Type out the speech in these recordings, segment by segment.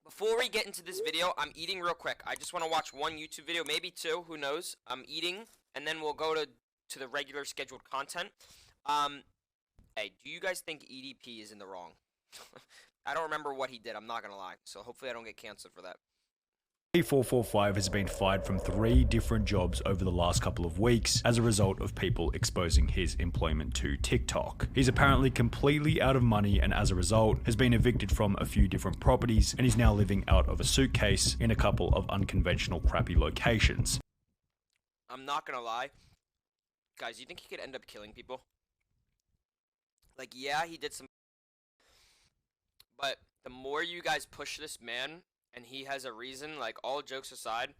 Before we get into this video, I'm eating real quick. I just want to watch one YouTube video, maybe two, who knows. I'm eating, and then we'll go to the regular scheduled content. Hey, do you guys think EDP is in the wrong? I don't remember what he did, I'm not gonna lie. So hopefully I don't get canceled for that. EDP445 has been fired from 3 different jobs over the last couple of weeks as a result of people exposing his employment to TikTok. He's apparently completely out of money and as a result has been evicted from a few different properties and is now living out of a suitcase in a couple of unconventional crappy locations. I'm not gonna lie. Guys, you think he could end up killing people? Like, yeah, he did some... But the more you guys push this man... and he has a reason, like, all jokes aside,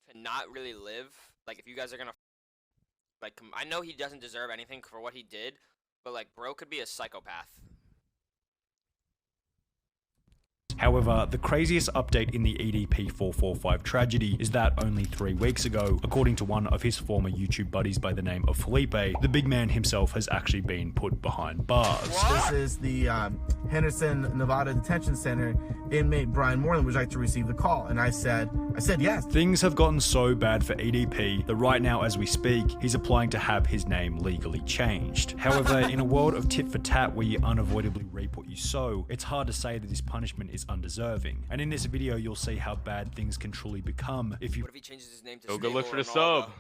to not really live. Like, if you guys are gonna, like, I know he doesn't deserve anything for what he did, but, like, bro could be a psychopath. However, the craziest update in the EDP445 tragedy is that only 3 weeks ago, according to one of his former YouTube buddies by the name of Felipe, the big man himself has actually been put behind bars. What? This is the Henderson, Nevada Detention Center. Inmate Brian Moreland would like to receive the call, and I said yes. Things have gotten so bad for EDP that right now as we speak, he's applying to have his name legally changed. However, in a world of tit for tat where you unavoidably reap what you sow, it's hard to say that this punishment is undeserving. And in this video, you'll see how bad things can truly become if you... What if he changes his name to... Go look for the sub.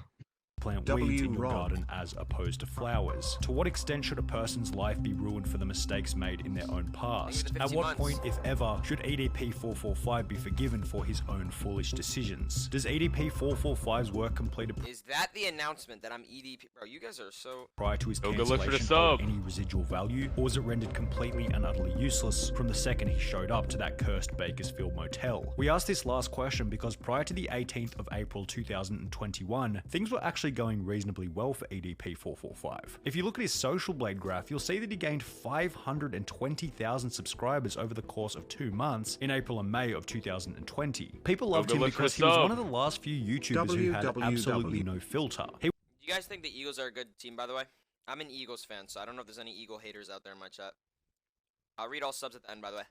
Plant weeds in your garden as opposed to flowers. To what extent should a person's life be ruined for the mistakes made in their own past? At what point, if ever, should EDP445 be forgiven for his own foolish decisions? Does EDP445's work completed... Is that the announcement that I'm EDP... Bro, you guys are so... prior to his cancellation hold any residual value, or was it rendered completely and utterly useless from the second he showed up to that cursed Bakersfield motel? We asked this last question because prior to the 18th of April 2021, things were actually going reasonably well for EDP445. If you look at his Social Blade graph, you'll see that he gained 520,000 subscribers over the course of 2 months in April and May of 2020. People loved him because he was one of the last few YouTubers who had absolutely no filter. Do you guys think the Eagles are a good team, by the way? I'm an Eagles fan, so I don't know if there's any Eagle haters out there in my chat. I'll read all subs at the end, by the way.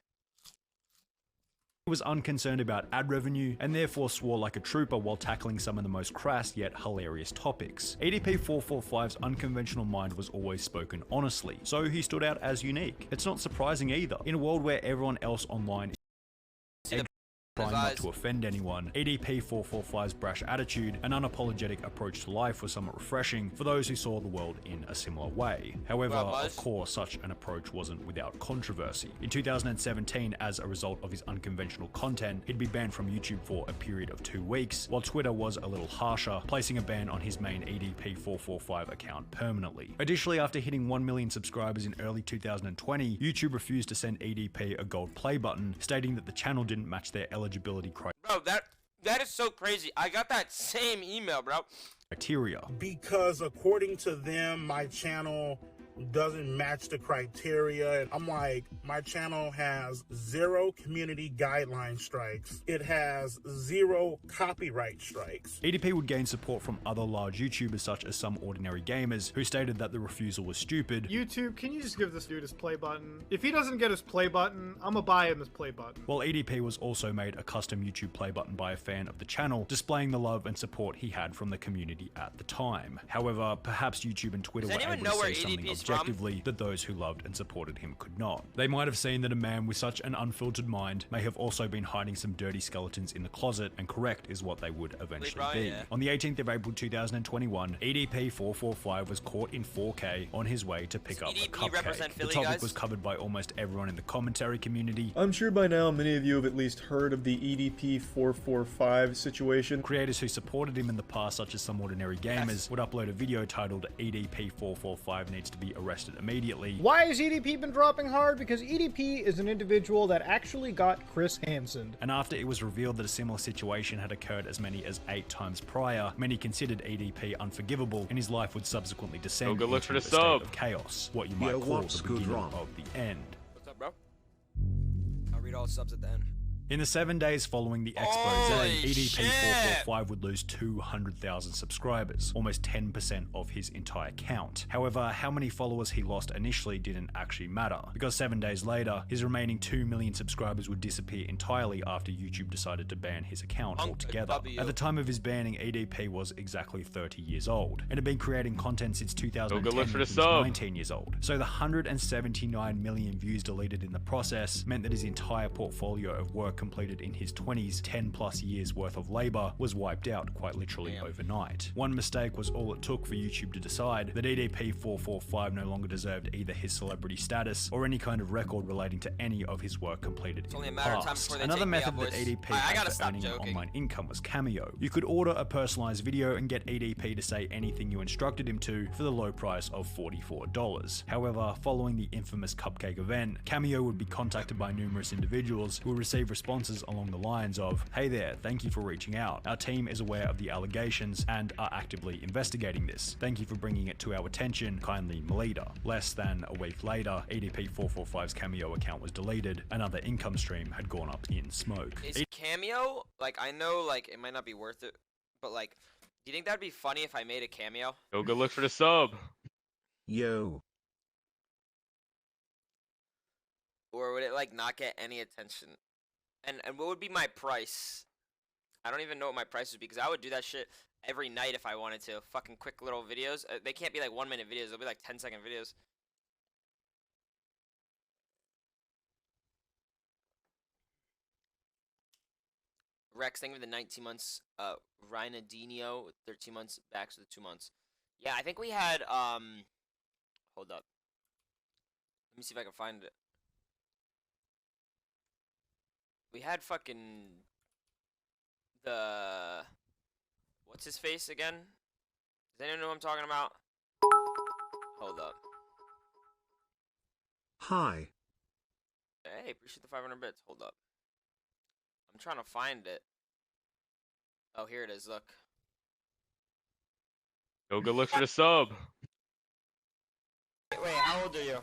Was unconcerned about ad revenue and therefore swore like a trooper while tackling some of the most crass yet hilarious topics. EDP445's unconventional mind was always spoken honestly, so he stood out as unique. It's not surprising either. In a world where everyone else online is trying not to offend anyone, EDP445's brash attitude and unapologetic approach to life was somewhat refreshing for those who saw the world in a similar way. However, of course, such an approach wasn't without controversy. In 2017, as a result of his unconventional content, he'd be banned from YouTube for a period of 2 weeks, while Twitter was a little harsher, placing a ban on his main EDP445 account permanently. Additionally, after hitting 1 million subscribers in early 2020, YouTube refused to send EDP a gold play button, stating that the channel didn't match their eligibility criteria. Bro, that is so crazy. I got that same email, bro. Because according to them, my channel doesn't match the criteria. And I'm like, my channel has 0 community guideline strikes. It has 0 copyright strikes. EDP would gain support from other large YouTubers such as Some Ordinary Gamers, who stated that the refusal was stupid. YouTube, can you just give this dude his play button? If he doesn't get his play button, I'm gonna buy him his play button. While EDP was also made a custom YouTube play button by a fan of the channel, displaying the love and support he had from the community at the time. However, perhaps YouTube and Twitter were able to say something objectively that those who loved and supported him could not. They might have seen that a man with such an unfiltered mind may have also been hiding some dirty skeletons in the closet, and correct is what they would eventually be. On the 18th of April 2021, EDP445 was caught in 4K on his way to pick up a cupcake. The topic was covered by almost everyone in the commentary community. I'm sure by now many of you have at least heard of the EDP445 situation. Creators who supported him in the past, such as Some Ordinary Gamers, would upload a video titled EDP445 needs to be arrested immediately. Why has EDP been dropping hard? Because EDP is an individual that actually got Chris Hansen. And after it was revealed that a similar situation had occurred as many as 8 times prior, many considered EDP unforgivable, and his life would subsequently descend into a state of chaos, what you might call the beginning of the end. What's up, bro? I'll read all subs at the end. In the 7 days following the expose, Holy EDP445 would lose 200,000 subscribers, almost 10% of his entire count. However, how many followers he lost initially didn't actually matter, because 7 days later, his remaining 2 million subscribers would disappear entirely after YouTube decided to ban his account altogether. At the time of his banning, EDP was exactly 30 years old, and had been creating content since 2010 when he was 19 years old. So the 179 million views deleted in the process meant that his entire portfolio of work completed in his 20s, 10 plus years worth of labor, was wiped out quite literally overnight. One mistake was all it took for YouTube to decide that EDP445 no longer deserved either his celebrity status or any kind of record relating to any of his work completed in the past. Another method that EDP had for earning online income was Cameo. You could order a personalized video and get EDP to say anything you instructed him to for the low price of $44. However, following the infamous Cupcake event, Cameo would be contacted by numerous individuals who would receive responses along the lines of, "Hey there, thank you for reaching out. Our team is aware of the allegations and are actively investigating this. Thank you for bringing it to our attention. Kindly, Melita." Less than a week later, EDP445's Cameo account was deleted. Another income stream had gone up in smoke. Is Cameo, like, I know, like, it might not be worth it, but, like, do you think that'd be funny if I made a Cameo? Go good look for the sub. Yo. Or would it, like, not get any attention? And what would be my price? I don't even know what my price would be, because I would do that shit every night if I wanted to. Fucking quick little videos. They can't be like 1-minute videos. They'll be like 10-second videos. Rex, thank you for the 19 months. Ronaldinho, 13 months. Back to the 2 months. Yeah, I think we had, hold up. Let me see if I can find it. We had fucking the, what's his face again? Does anyone know what I'm talking about? Hold up. Hi. Hey, appreciate the 500 bits. Hold up. I'm trying to find it. Oh, here it is. Look. Go good look for the sub. Wait, how old are you?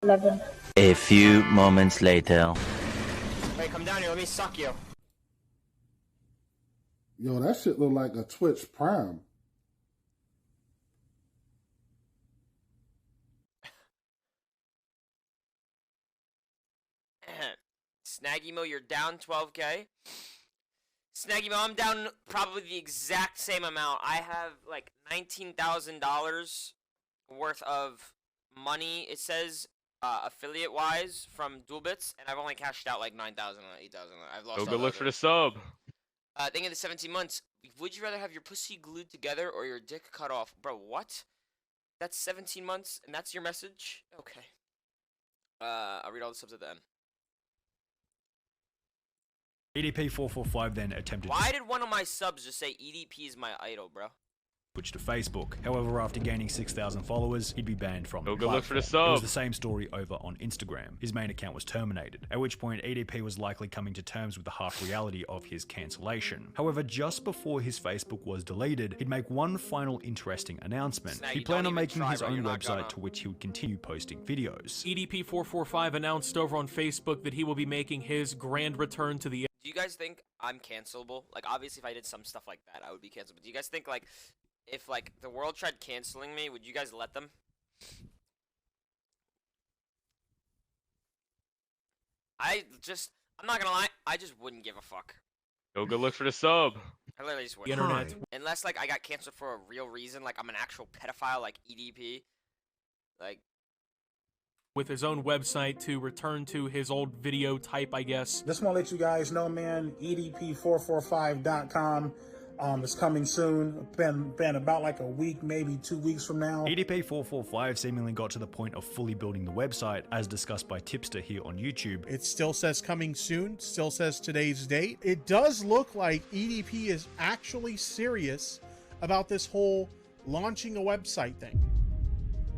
11. A few moments later. Wait, come down here. Let me suck you. Yo, that shit look like a Twitch Prime. Snaggy-Mo, you're down 12K. Snaggy-Mo, I'm down probably the exact same amount. I have like $19,000 worth of money, it says, affiliate-wise from Duelbits, and I've only cashed out like 9,000 or 8,000. I've lost. Go good look for the sub. Thinking of the 17 months. Would you rather have your pussy glued together or your dick cut off? Bro, what? That's 17 months, and that's your message? Okay. I'll read all the subs at the end. EDP445 then attempted Why did one of my subs just say EDP is my idol, bro? switch to Facebook. However, after gaining 6,000 followers, he'd be banned from the Go look for the platform. It was sub. the same story over on Instagram. His main account was terminated, at which point EDP was likely coming to terms with the harsh reality of his cancellation. However, just before his Facebook was deleted, he'd make one final interesting announcement. Snag, He you planned don't on even making try, his bro. own You're not website gonna. to which he would continue posting videos. EDP445 announced over on Facebook that he will be making his grand return to the... Do you guys think I'm cancelable? Like, obviously, if I did some stuff like that, I would be canceled. But do you guys think, like, if, like, the world tried canceling me, would you guys let them? I'm not gonna lie, I just wouldn't give a fuck. Go look for the sub. I literally just The wouldn't. internet. Unless, like, I got canceled for a real reason, like, I'm an actual pedophile, like EDP. Like, with his own website to return to his old video type, I guess. Just want to let you guys know, man, EDP445.com is coming soon. Been about like a week, maybe 2 weeks from now. EDP445 seemingly got to the point of fully building the website, as discussed by Tipster here on YouTube. It still says coming soon, still says today's date. It does look like EDP is actually serious about this whole launching a website thing.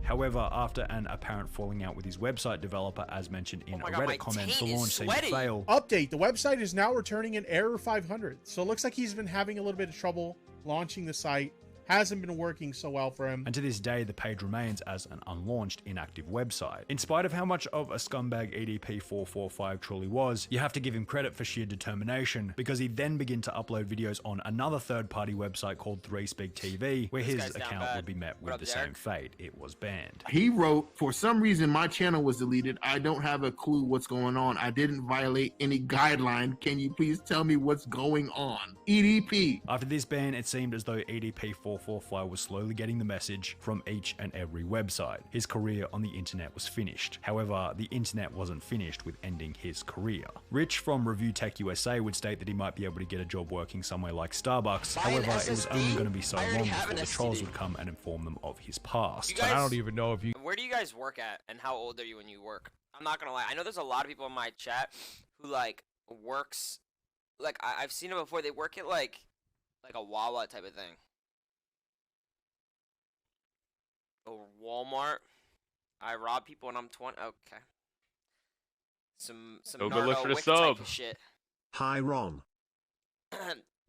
However, after an apparent falling out with his website developer, as mentioned in a Reddit comment, the launch seemed to fail. Update, the website is now returning an error 500. So it looks like he's been having a little bit of trouble launching the site. hasn't been working so well for him. And to this day, the page remains as an unlaunched, inactive website. In spite of how much of a scumbag EDP445 truly was, you have to give him credit for sheer determination, because he then began to upload videos on another third-party website called 3Speak TV, where his account would be met with the same fate. It was banned. He wrote, "For some reason, my channel was deleted. I don't have a clue what's going on. I didn't violate any guideline. Can you please tell me what's going on? EDP." After this ban, it seemed as though EDP445 was slowly getting the message from each and every website. His career on the internet was finished. However, the internet wasn't finished with ending his career. Rich from Review Tech USA would state that he might be able to get a job working somewhere like Starbucks. However, it was only going to be so long before the trolls would come and inform them of his past. You guys, I don't even know if you... Where do you guys work at, and how old are you when you work? I'm not gonna lie, I know there's a lot of people in my chat who, like, works... Like, I've seen them before, they work at, like a Wawa type of thing. Or Walmart. I rob people when I'm 20. Okay. Some Go Nardo look for the Wick sub. type of shit. Hi, Ron.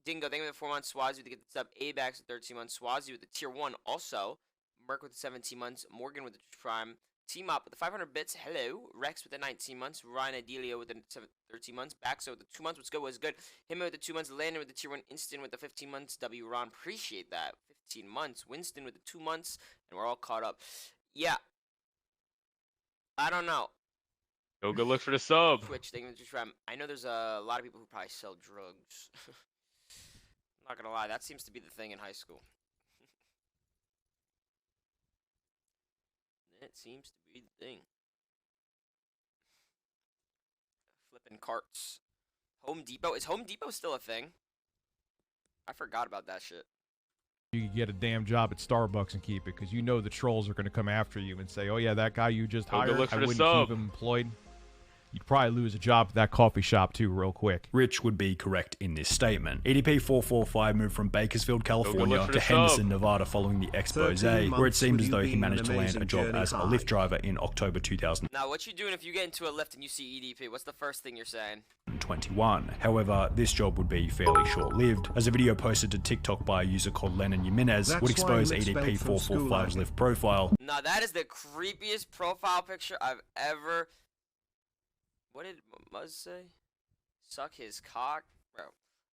Dingo, thank you for the 4 months. Swazi with the sub. A-Bax with 13 months. Swazi with the tier 1. Also, Merc with the 17 months. Morgan with the prime. T-Mop with the 500 bits. Hello. Rex with the 19 months. Ryan Adelio with the 13 months. Baxo with the 2 months. What's good? What's good? Him with the 2 months. Landon with the tier 1. Instant with the 15 months. W. Ron, appreciate that. 15 months. Winston with the 2 months. And we're all caught up. Yeah. I don't know. Go look for the sub. Twitch thing. I know there's a lot of people who probably sell drugs. I'm not gonna lie, that seems to be the thing in high school. It seems to be the thing. Flipping carts. Home Depot. Is Home Depot still a thing? I forgot about that shit. You could get a damn job at Starbucks and keep it, because you know the trolls are going to come after you and say, oh yeah, that guy you just hired, look for I the wouldn't sub. keep him employed. You'd probably lose a job at that coffee shop too real quick. Rich would be correct in this statement. EDP445 moved from Bakersfield, California for to the Henderson, sub. Nevada following the expose, 13 where it months seemed would as though you he be managed an to land a amazing job journey as a high? Lyft driver in October 2021. Now, what you doing if you get into a lift and you see EDP? What's the first thing you're saying? However, this job would be fairly short-lived, as a video posted to TikTok by a user called Lennon Jimenez would expose EDP445's Lyft profile. Now, that is the creepiest profile picture I've ever... What did Muzz say? Suck his cock? Bro,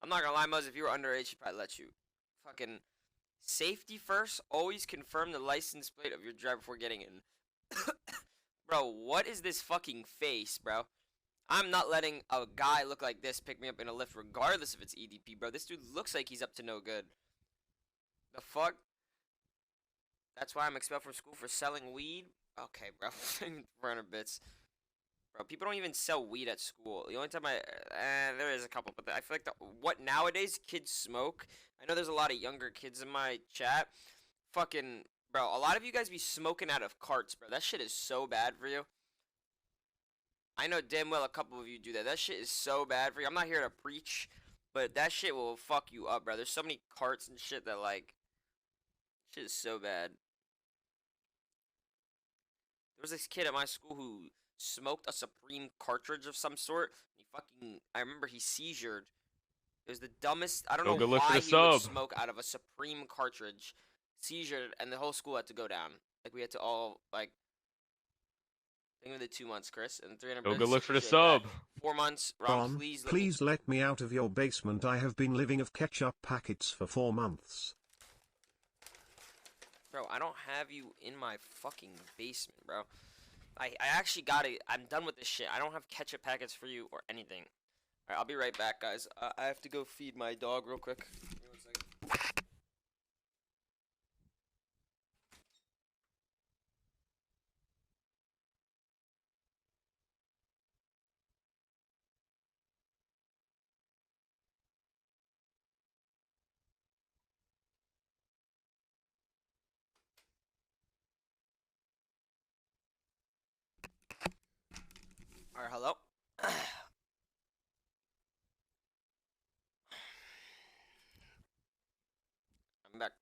I'm not gonna lie, Muzz, if you were underage, he'd probably let you. Fucking safety first, always confirm the license plate of your driver before getting in. Bro, what is this fucking face, bro? I'm not letting a guy look like this pick me up in a lift regardless if it's EDP, bro. This dude looks like he's up to no good. The fuck? That's why I'm expelled from school for selling weed? Okay, bro. 400 bits. Bro, people don't even sell weed at school. The only time there is a couple, but I feel like what nowadays kids smoke. I know there's a lot of younger kids in my chat. Fucking, bro, a lot of you guys be smoking out of carts, bro. That shit is so bad for you. I know damn well a couple of you do that. That shit is so bad for you. I'm not here to preach, but that shit will fuck you up, bro. There's so many carts and shit that, like, shit is so bad. There was this kid at my school who smoked a Supreme cartridge of some sort. I remember he seizured. It was the dumbest. I don't know why he would smoke out of a Supreme cartridge. Seizured, and the whole school had to go down. Like, we had to all, like, think of the 2 months, Chris, and 300 Go look for the sub. 4 months. Ron, please let me out of your basement. I have been living of ketchup packets for 4 months. Bro, I don't have you in my fucking basement, bro. I actually got it. I'm done with this shit. I don't have ketchup packets for you or anything. Alright, I'll be right back, guys. I have to go feed my dog real quick. Give me 1 second. Alright, hello. I'm back.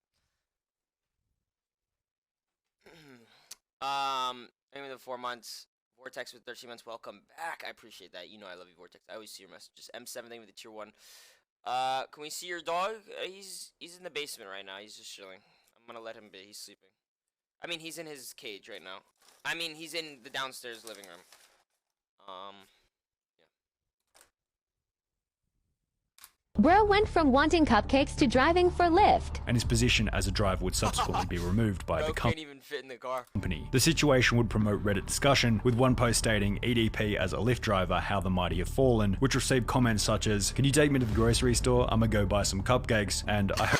Maybe the 4 months. Vortex with 13 months. Welcome back. I appreciate that. You know I love you, Vortex. I always see your messages. M7 thing with the tier 1. Can we see your dog? He's in the basement right now. He's just chilling. I'm gonna let him be. He's sleeping. I mean, he's in his cage right now. I mean, he's in the downstairs living room. Bro went from wanting cupcakes to driving for Lyft. And his position as a driver would subsequently be removed by the can't even fit in the car. company. The situation would promote Reddit discussion, with one post stating EDP as a Lyft driver, how the mighty have fallen, which received comments such as, "Can you take me to the grocery store? I'ma go buy some cupcakes," and I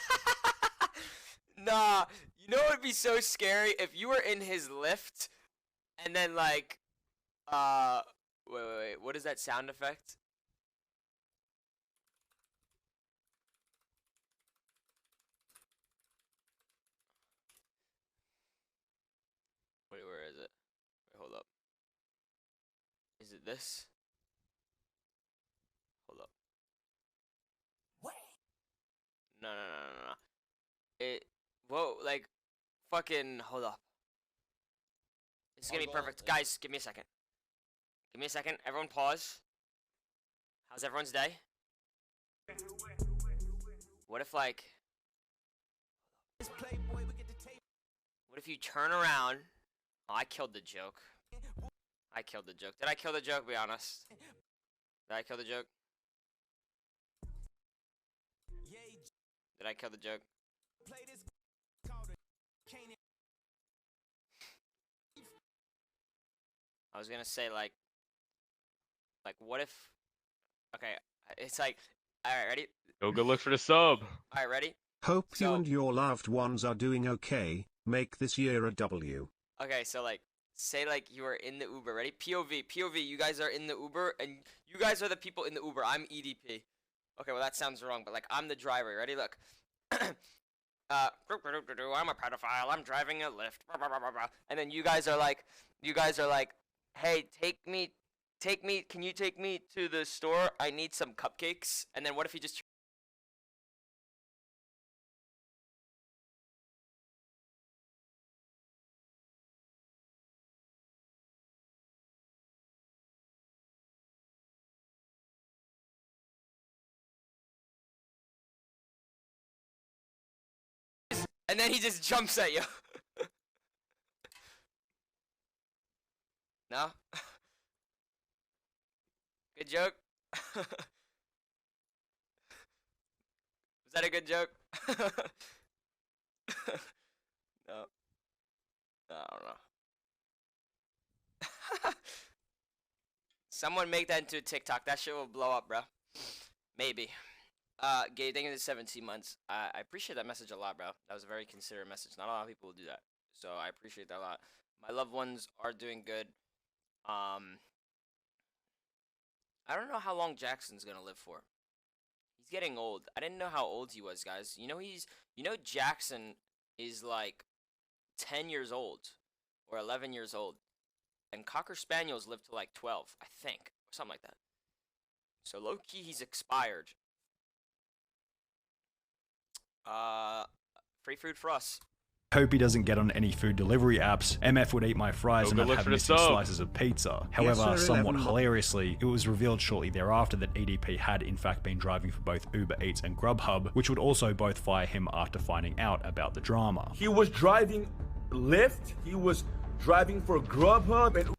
Nah, you know what would be so scary if you were in his Lyft, and then like, wait, what is that sound effect? Wait, where is it? Wait, hold up. Is it this? Hold up. No. Whoa, like, fucking, hold up. This is gonna be perfect. Guys, give me a second. Give me a second. Everyone pause. How's everyone's day? What if, like, what if you turn around? Oh, I killed the joke. I killed the joke. Did I kill the joke? Be honest. Did I kill the joke? Did I kill the joke? I was gonna say like what if? Okay, it's like, all right, ready? Go look for the sub. All right, ready? Hope you and your loved ones are doing okay. Make this year a W. Okay, so like, say like you are in the Uber. Ready? POV. You guys are in the Uber, and you guys are the people in the Uber. I'm EDP. Okay, well that sounds wrong, but like I'm the driver. Ready? Look. I'm a pedophile. I'm driving a Lyft. And then you guys are like, hey, take me. Can you take me to the store? I need some cupcakes. And then what if you just and then he just jumps at you. No? Good joke? Was that a good joke? No. I don't know. Someone make that into a TikTok. That shit will blow up, bro. Maybe. Gabe, thank you for 17 months. I appreciate that message a lot, bro. That was a very considerate message. Not a lot of people will do that. So I appreciate that a lot. My loved ones are doing good. I don't know how long Jackson's gonna live for. He's getting old. I didn't know how old he was, guys. You know Jackson is like 10 years old or 11 years old. And Cocker Spaniels live to like 12, I think, or something like that. So low-key, he's expired. Free food for us. hope he doesn't get on any food delivery apps. MF would eat my fries and I'd have missing slices of pizza. However, somewhat hilariously, it was revealed shortly thereafter that EDP had in fact been driving for both Uber Eats and Grubhub, which would also both fire him after finding out about the drama. He was driving Lyft, he was driving for Grubhub, and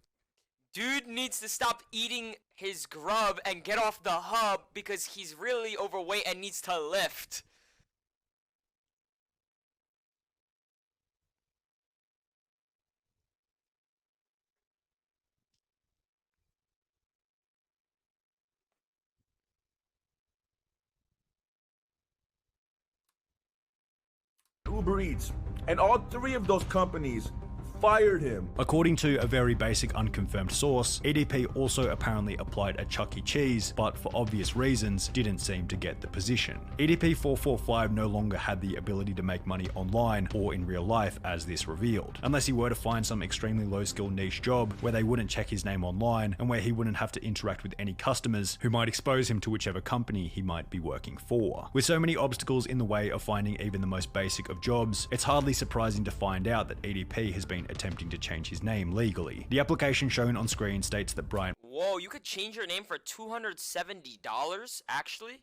dude needs to stop eating his grub and get off the hub because he's really overweight and needs to lift. Uber Eats, and all three of those companies fired him. According to a very basic unconfirmed source, EDP also apparently applied at Chuck E. Cheese, but for obvious reasons didn't seem to get the position. EDP445 no longer had the ability to make money online or in real life, as this revealed, unless he were to find some extremely low-skill niche job where they wouldn't check his name online and where he wouldn't have to interact with any customers who might expose him to whichever company he might be working for. With so many obstacles in the way of finding even the most basic of jobs, it's hardly surprising to find out that EDP has been attempting to change his name legally. The application shown on screen states that Brian— Whoa, you could change your name for $270, actually?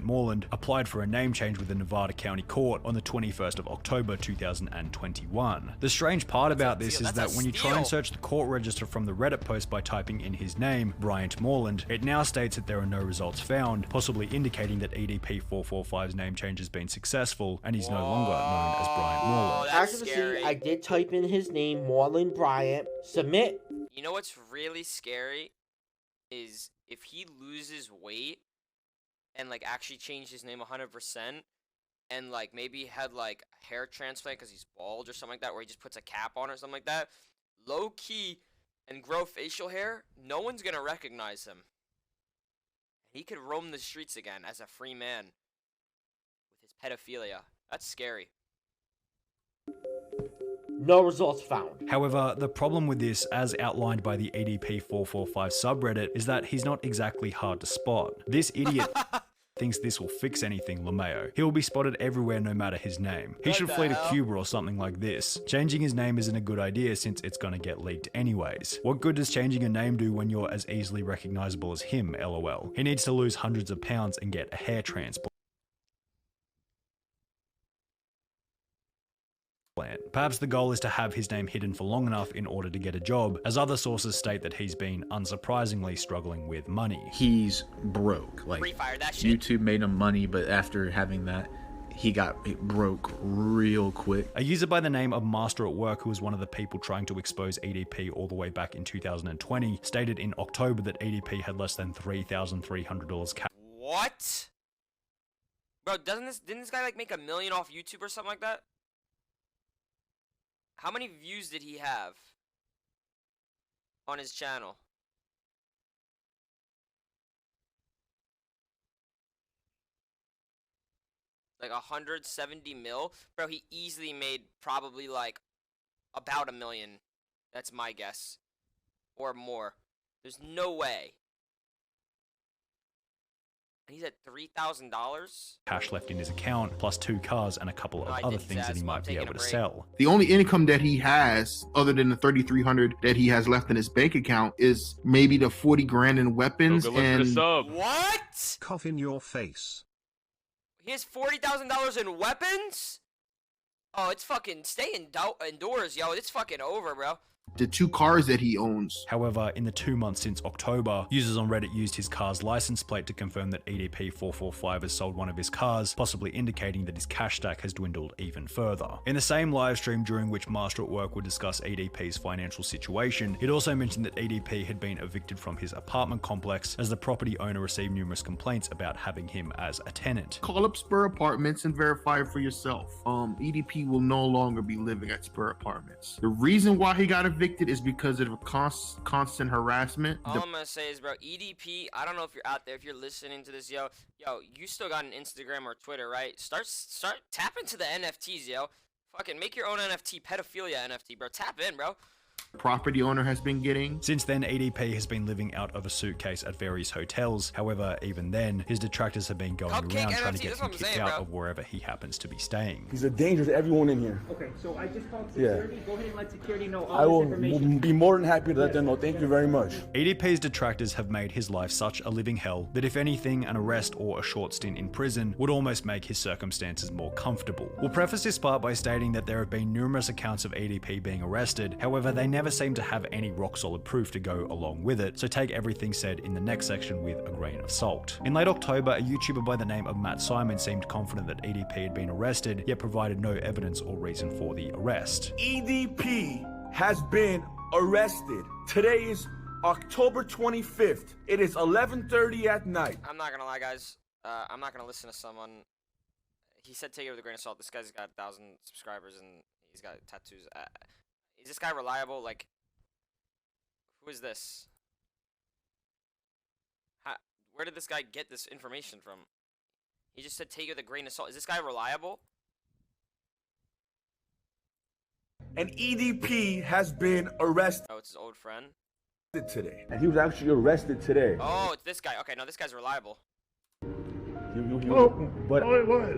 Moreland applied for a name change with the Nevada County Court on the 21st of October 2021. The strange part about this is that when you try and search the court register from the Reddit post by typing in his name, Bryant Moreland, it now states that there are no results found, possibly indicating that EDP445's name change has been successful and he's no longer known as Bryant Moreland. As you can see, I did type in his name, Moreland Bryant. Submit. You know what's really scary is if he loses weight and like actually changed his name 100% and like maybe had like a hair transplant because he's bald or something like that, where he just puts a cap on or something like that, low key, and grow facial hair, no one's gonna recognize him. He could roam the streets again as a free man with his pedophilia. That's scary. No results found. However, the problem with this, as outlined by the EDP445 subreddit, is that he's not exactly hard to spot. This idiot thinks this will fix anything, LeMayo. He will be spotted everywhere no matter his name. He should flee to Cuba or something like this. Changing his name isn't a good idea since it's gonna get leaked anyways. What good does changing a name do when you're as easily recognizable as him, lol. He needs to lose hundreds of pounds and get a hair transplant. Perhaps the goal is to have his name hidden for long enough in order to get a job, as other sources state that he's been unsurprisingly struggling with money. He's broke. Like, YouTube made him money, but after having that, he got broke real quick. A user by the name of Master at Work, who was one of the people trying to expose EDP all the way back in 2020, stated in October that EDP had less than $3,300 cash. What? Bro, didn't this guy like make $1 million off YouTube or something like that? How many views did he have on his channel? Like 170 mil? Bro, he easily made probably like about $1 million. That's my guess. Or more. There's no way. And he's at $3,000? Cash left in his account, plus 2 cars and a couple of other things that he might be able to sell. The only income that he has, other than the $3,300 that he has left in his bank account, is maybe the 40 grand in weapons and... What? Cough in your face. He has $40,000 in weapons? Oh, it's fucking stay indoors, yo. It's fucking over, bro. The 2 cars that he owns. However, in the 2 months since October, users on Reddit used his car's license plate to confirm that EDP445 has sold one of his cars, possibly indicating that his cash stack has dwindled even further. In the same live stream during which Master at Work would discuss EDP's financial situation, it also mentioned that EDP had been evicted from his apartment complex as the property owner received numerous complaints about having him as a tenant. Call up Spur Apartments and verify for yourself. EDP will no longer be living at Spur Apartments. The reason why he got evicted is because of constant harassment. All I'm gonna say is, bro, EDP, I don't know if you're out there, if you're listening to this, yo, you still got an Instagram or Twitter, right? Start tap into the NFTs, yo. Fucking make your own NFT, pedophilia NFT, bro. Tap in, bro. Property owner has been getting. Since then, EDP has been living out of a suitcase at various hotels. However, even then, his detractors have been going around trying to get him kicked out of wherever he happens to be staying. He's a danger to everyone in here. Okay, so I just called security. Yeah. Go ahead and let security know all I will this information. be more than happy to let them know. Thank you very much. EDP's detractors have made his life such a living hell that if anything, an arrest or a short stint in prison would almost make his circumstances more comfortable. We'll preface this part by stating that there have been numerous accounts of EDP being arrested. However, they never seem to have any rock-solid proof to go along with it, so take everything said in the next section with a grain of salt. In late October, a YouTuber by the name of Matt Simon seemed confident that EDP had been arrested, yet provided no evidence or reason for the arrest. EDP has been arrested. Today is October 25th. It is 11:30 at night. I'm not gonna lie, guys. I'm not gonna listen to someone. He said take it with a grain of salt. This guy's got 1,000 subscribers and he's got tattoos. Is this guy reliable? Like, who is this? Where did this guy get this information from? He just said take it with a grain of salt. Is this guy reliable? And EDP has been arrested. Oh, it's his old friend? Today. And he was actually arrested today. Oh, it's this guy. Okay, no, this guy's reliable. But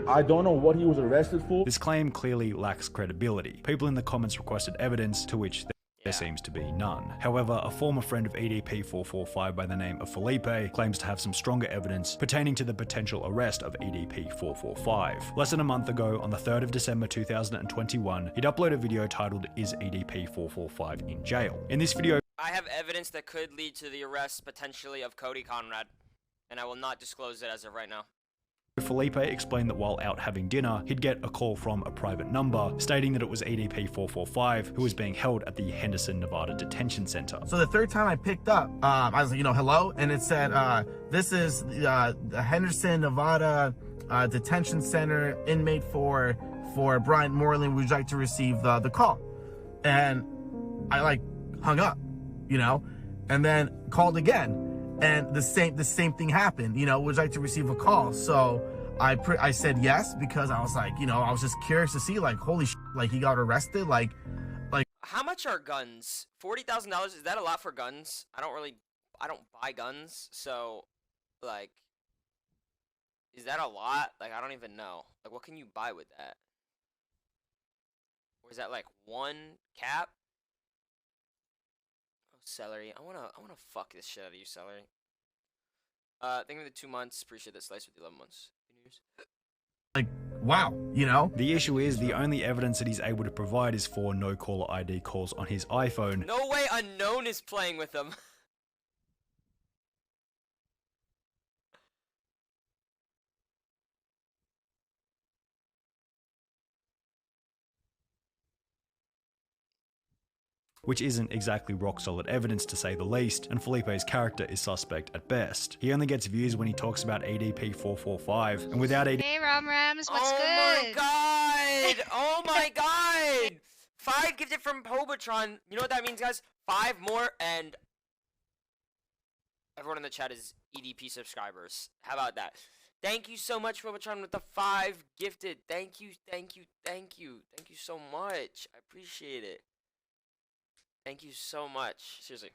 I don't know what he was arrested for. This claim clearly lacks credibility. People in the comments requested evidence, to which there seems to be none. However, a former friend of EDP445 by the name of Felipe claims to have some stronger evidence pertaining to the potential arrest of EDP445. Less than a month ago, on the 3rd of December 2021, he'd uploaded a video titled "Is EDP445 in Jail?" In this video, I have evidence that could lead to the arrest potentially of Cody Conrad, and I will not disclose it as of right now. Felipe explained that while out having dinner, he'd get a call from a private number stating that it was EDP445 who was being held at the Henderson, Nevada Detention Center. So the third time I picked up, I was like, hello, and it said, this is the Henderson, Nevada Detention Center, inmate for Bryant Moreland. Would you like to receive the call? And I hung up, and then called again. And the same thing happened, would you like to receive a call? So I said yes, because I was like, I was just curious to see, holy shit, he got arrested, like. How much are guns? $40,000, is that a lot for guns? I don't buy guns, so, is that a lot? I don't even know. What can you buy with that? Or is that, one cap? Celery. I wanna fuck this shit out of you, Celery. Thank you for the 2 months. Appreciate that slice with the 11 months. Wow, The issue is the only evidence that he's able to provide is for no caller ID calls on his iPhone. No way Unknown is playing with them. Which isn't exactly rock-solid evidence to say the least, and Felipe's character is suspect at best. He only gets views when he talks about EDP445, and without EDP... Hey, Rams, what's good? Oh my god! Oh my god! 5 gifted from Pobotron. You know what that means, guys? 5 more, and everyone in the chat is EDP subscribers. How about that? Thank you so much, Pobotron, with the 5 gifted. Thank you, thank you, thank you. Thank you so much. I appreciate it. Thank you so much. Seriously.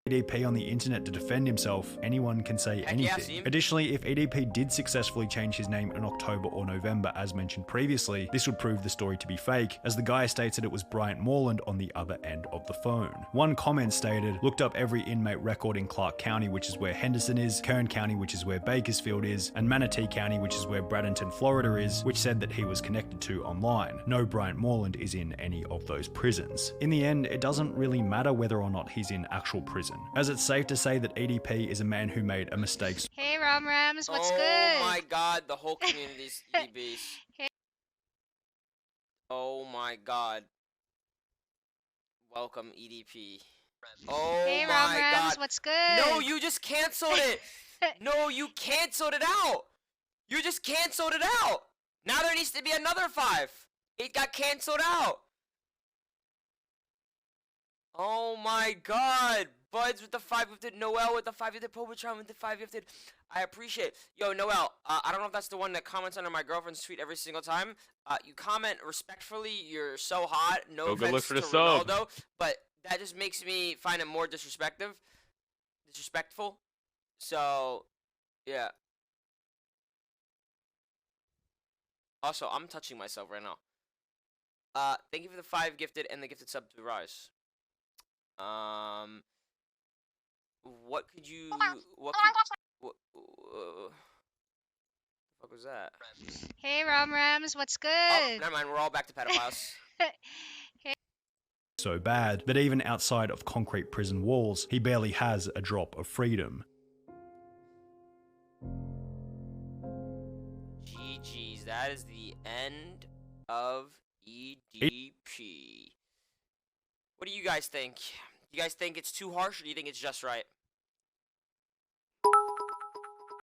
EDP on the internet to defend himself, anyone can say anything. Additionally, if EDP did successfully change his name in October or November as mentioned previously, this would prove the story to be fake, as the guy states that it was Bryant Moreland on the other end of the phone. One comment stated, looked up every inmate record in Clark County, which is where Henderson is, Kern County, which is where Bakersfield is, and Manatee County, which is where Bradenton, Florida is, which said that he was connected to online. No Bryant Moreland is in any of those prisons. In the end, it doesn't really matter whether or not he's in actual prison, as it's safe to say that EDP is a man who made a mistake. Hey, Rams, what's good? Oh my god, the whole community's EDPs. Hey. Oh my god. Welcome, EDP. Oh hey, my Rams, god. What's good? No, you just canceled it. No, you canceled it out. You just canceled it out. Now there needs to be another 5. It got canceled out. Oh my god. Buds with the 5 gifted, Noel with the 5 gifted, Pobotron with the 5 gifted. I appreciate it. Yo, Noel, I don't know if that's the one that comments under my girlfriend's tweet every single time. You comment respectfully, you're so hot, no offense look for to the sub. Ronaldo, but that just makes me find it more disrespectful. So, yeah. Also, I'm touching myself right now. Thank you for the 5 gifted and the gifted sub to Rise. What could you, what fuck was that? Hey, Rams, what's good? Oh, never mind, we're all back to pedophiles. Hey. So bad that even outside of concrete prison walls, he barely has a drop of freedom. GG's, that is the end of EDP. What do you guys think? You guys think it's too harsh, or do you think it's just right?